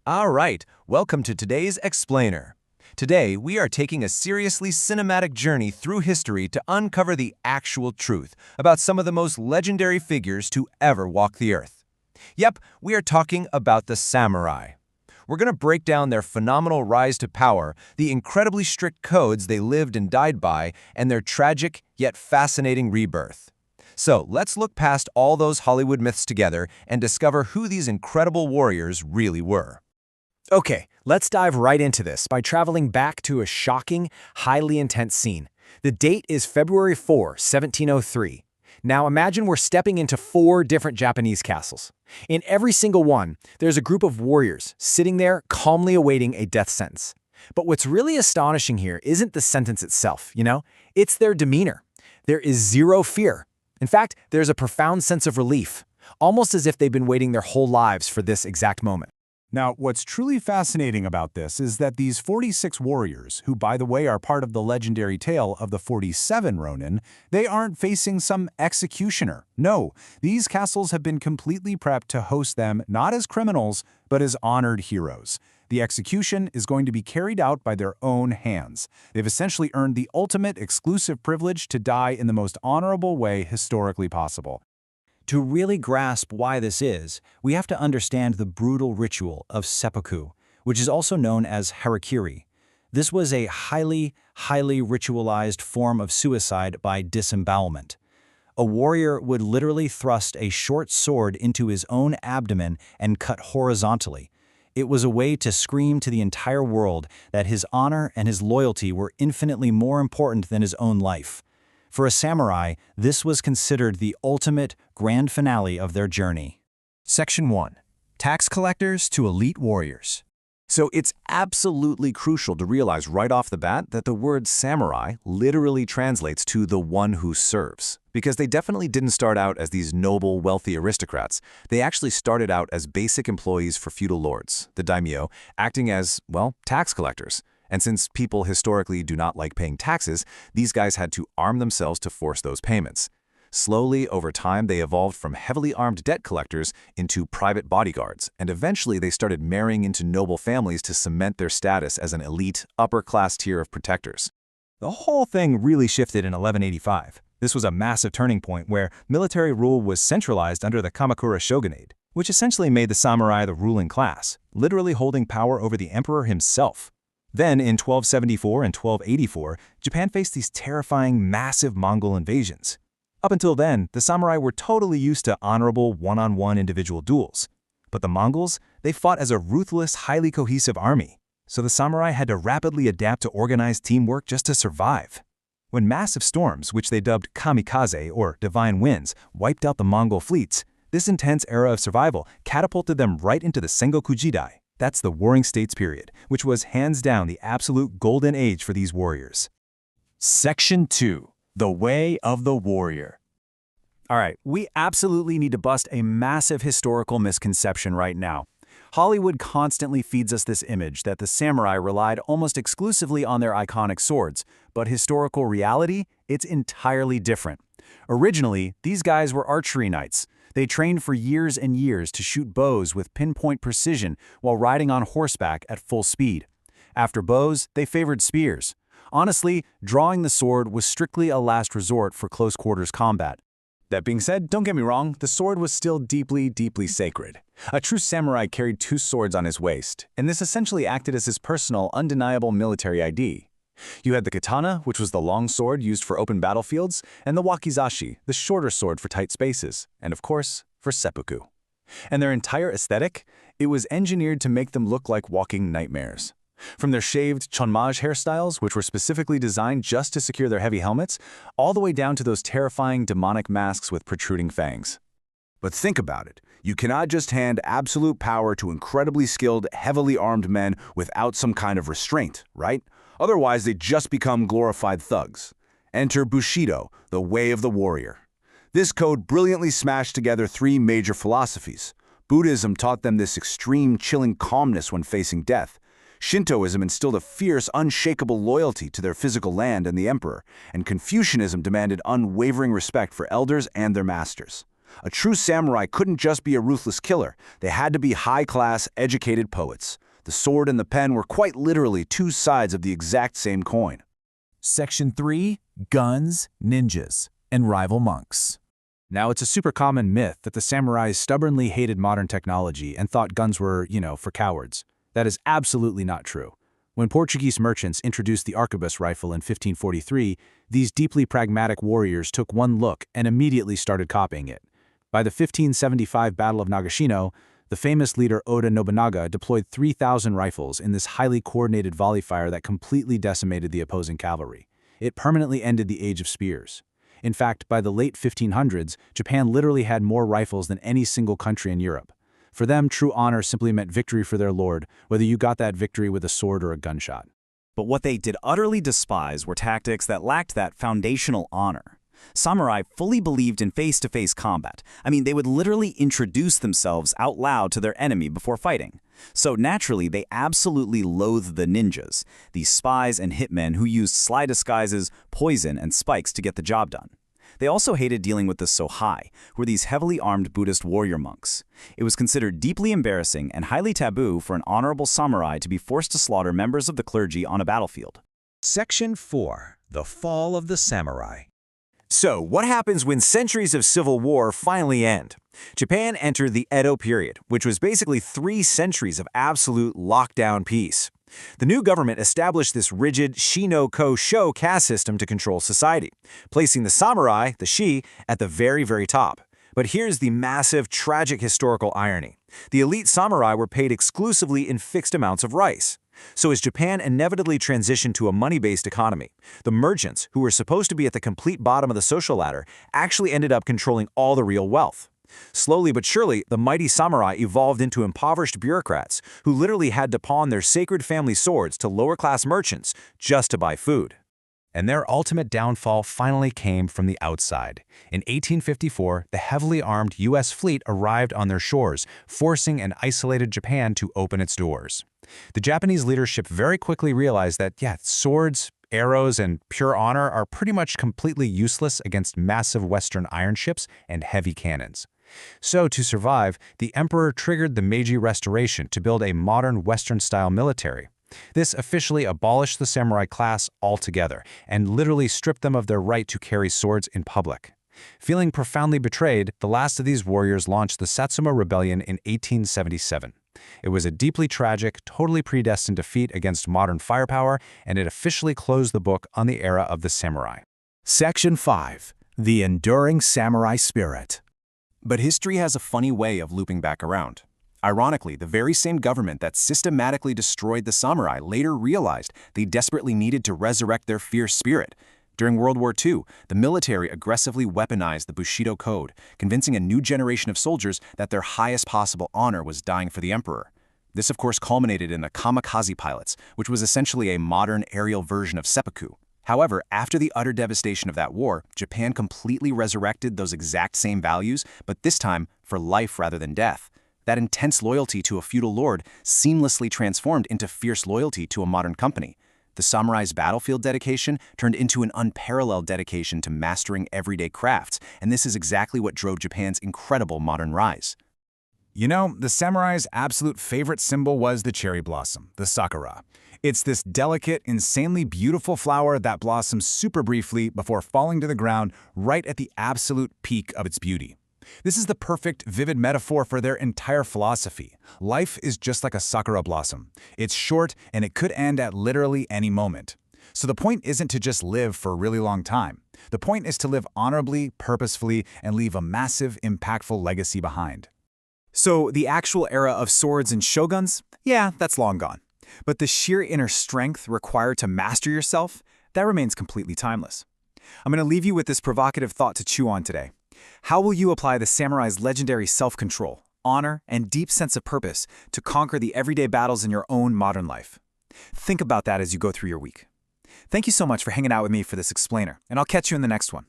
All right, welcome to today's Explainer. Today, we are taking a seriously cinematic journey through history to uncover the actual truth about some of the most legendary figures to ever walk the earth. Yep, we are talking about the samurai. We're going to break down their phenomenal rise to power, the incredibly strict codes they lived and died by, and their tragic yet fascinating rebirth. So let's look past all those Hollywood myths together and discover who these incredible warriors really were. Okay, let's dive right into this by traveling back to a shocking, highly intense scene. The date is February 4, 1703. Now imagine we're stepping into 4 different Japanese castles. In every single one, there's a group of warriors sitting there calmly awaiting a death sentence. But what's really astonishing here isn't the sentence itself, it's their demeanor. There is zero fear. In fact, there's a profound sense of relief, almost as if they've been waiting their whole lives for this exact moment. Now, what's truly fascinating about this is that these 46 warriors, who by the way are part of the legendary tale of the 47 Ronin, they aren't facing some executioner. No, these castles have been completely prepped to host them not as criminals, but as honored heroes. The execution is going to be carried out by their own hands. They've essentially earned the ultimate exclusive privilege to die in the most honorable way historically possible. To really grasp why this is, we have to understand the brutal ritual of seppuku, which is also known as harakiri. This was a highly ritualized form of suicide by disembowelment. A warrior would literally thrust a short sword into his own abdomen and cut horizontally. It was a way to scream to the entire world that his honor and his loyalty were infinitely more important than his own life. For a samurai, this was considered the ultimate grand finale of their journey. Section 1. Tax collectors to elite warriors. So it's absolutely crucial to realize right off the bat that the word samurai literally translates to the one who serves, because they definitely didn't start out as these noble, wealthy aristocrats. They actually started out as basic employees for feudal lords, the daimyo, acting as, well, tax collectors. And since people historically do not like paying taxes, these guys had to arm themselves to force those payments. Slowly, over time, they evolved from heavily armed debt collectors into private bodyguards, and eventually they started marrying into noble families to cement their status as an elite, upper-class tier of protectors. The whole thing really shifted in 1185. This was a massive turning point where military rule was centralized under the Kamakura shogunate, which essentially made the samurai the ruling class, literally holding power over the emperor himself. Then, in 1274 and 1284, Japan faced these terrifying, massive Mongol invasions. Up until then, the samurai were totally used to honorable one-on-one individual duels. But the Mongols, they fought as a ruthless, highly cohesive army. So the samurai had to rapidly adapt to organized teamwork just to survive. When massive storms, which they dubbed kamikaze or divine winds, wiped out the Mongol fleets, this intense era of survival catapulted them right into the Sengoku Jidai. That's the Warring States period, which was hands down the absolute golden age for these warriors. Section 2. The Way of the Warrior. All right, we absolutely need to bust a massive historical misconception right now. Hollywood constantly feeds us this image that the samurai relied almost exclusively on their iconic swords, but historical reality, it's entirely different. Originally, these guys were archery knights. They trained for years and years to shoot bows with pinpoint precision while riding on horseback at full speed. After bows, they favored spears. Honestly, drawing the sword was strictly a last resort for close-quarters combat. That being said, don't get me wrong, the sword was still deeply sacred. A true samurai carried 2 swords on his waist, and this essentially acted as his personal, undeniable military ID. You had the katana, which was the long sword used for open battlefields, and the wakizashi, the shorter sword for tight spaces, and of course, for seppuku. And their entire aesthetic, it was engineered to make them look like walking nightmares. From their shaved chonmage hairstyles, which were specifically designed just to secure their heavy helmets, all the way down to those terrifying demonic masks with protruding fangs. But think about it. You cannot just hand absolute power to incredibly skilled, heavily armed men without some kind of restraint, right? Otherwise, they just become glorified thugs. Enter Bushido, the way of the warrior. This code brilliantly smashed together 3 major philosophies. Buddhism taught them this extreme, chilling calmness when facing death. Shintoism instilled a fierce, unshakable loyalty to their physical land and the emperor, and Confucianism demanded unwavering respect for elders and their masters. A true samurai couldn't just be a ruthless killer. They had to be high-class, educated poets. The sword and the pen were quite literally two sides of the exact same coin. Section 3. Guns, Ninjas, and Rival Monks. Now, it's a super common myth that the samurais stubbornly hated modern technology and thought guns were, for cowards. That is absolutely not true. When Portuguese merchants introduced the arquebus rifle in 1543, these deeply pragmatic warriors took one look and immediately started copying it. By the 1575 Battle of Nagashino, the famous leader Oda Nobunaga deployed 3,000 rifles in this highly coordinated volley fire that completely decimated the opposing cavalry. It permanently ended the age of spears. In fact, by the late 1500s, Japan literally had more rifles than any single country in Europe. For them, true honor simply meant victory for their lord, whether you got that victory with a sword or a gunshot. But what they did utterly despise were tactics that lacked that foundational honor. Samurai fully believed in face-to-face combat. I mean, they would literally introduce themselves out loud to their enemy before fighting. So naturally, they absolutely loathed the ninjas, these spies and hitmen who used sly disguises, poison, and spikes to get the job done. They also hated dealing with the Sohai, who were these heavily armed Buddhist warrior monks. It was considered deeply embarrassing and highly taboo for an honorable samurai to be forced to slaughter members of the clergy on a battlefield. Section 4. The Fall of the Samurai. So, what happens when centuries of civil war finally end? Japan entered the Edo period, which was basically 3 centuries of absolute lockdown peace. The new government established this rigid shi-no-ko-sho caste system to control society, placing the samurai, the shi, at the very, very top. But here's the massive, tragic historical irony. The elite samurai were paid exclusively in fixed amounts of rice. So as Japan inevitably transitioned to a money-based economy, the merchants, who were supposed to be at the complete bottom of the social ladder, actually ended up controlling all the real wealth. Slowly but surely, the mighty samurai evolved into impoverished bureaucrats who literally had to pawn their sacred family swords to lower-class merchants just to buy food. And their ultimate downfall finally came from the outside. In 1854, the heavily armed U.S. fleet arrived on their shores, forcing an isolated Japan to open its doors. The Japanese leadership very quickly realized that, swords, arrows, and pure honor are pretty much completely useless against massive Western iron ships and heavy cannons. So, to survive, the emperor triggered the Meiji Restoration to build a modern Western-style military. This officially abolished the samurai class altogether and literally stripped them of their right to carry swords in public. Feeling profoundly betrayed, the last of these warriors launched the Satsuma Rebellion in 1877. It was a deeply tragic, totally predestined defeat against modern firepower, and it officially closed the book on the era of the samurai. Section 5. The Enduring Samurai Spirit. But history has a funny way of looping back around. Ironically, the very same government that systematically destroyed the samurai later realized they desperately needed to resurrect their fierce spirit. During World War II, the military aggressively weaponized the Bushido code, convincing a new generation of soldiers that their highest possible honor was dying for the emperor. This, of course, culminated in the kamikaze pilots, which was essentially a modern aerial version of seppuku. However, after the utter devastation of that war, Japan completely resurrected those exact same values, but this time for life rather than death. That intense loyalty to a feudal lord seamlessly transformed into fierce loyalty to a modern company. The samurai's battlefield dedication turned into an unparalleled dedication to mastering everyday crafts, and this is exactly what drove Japan's incredible modern rise. The samurai's absolute favorite symbol was the cherry blossom, the sakura. It's this delicate, insanely beautiful flower that blossoms super briefly before falling to the ground right at the absolute peak of its beauty. This is the perfect, vivid metaphor for their entire philosophy. Life is just like a sakura blossom. It's short, and it could end at literally any moment. So the point isn't to just live for a really long time. The point is to live honorably, purposefully, and leave a massive, impactful legacy behind. So the actual era of swords and shoguns? Yeah, that's long gone. But the sheer inner strength required to master yourself, that remains completely timeless. I'm going to leave you with this provocative thought to chew on today. How will you apply the samurai's legendary self-control, honor, and deep sense of purpose to conquer the everyday battles in your own modern life? Think about that as you go through your week. Thank you so much for hanging out with me for this explainer, and I'll catch you in the next one.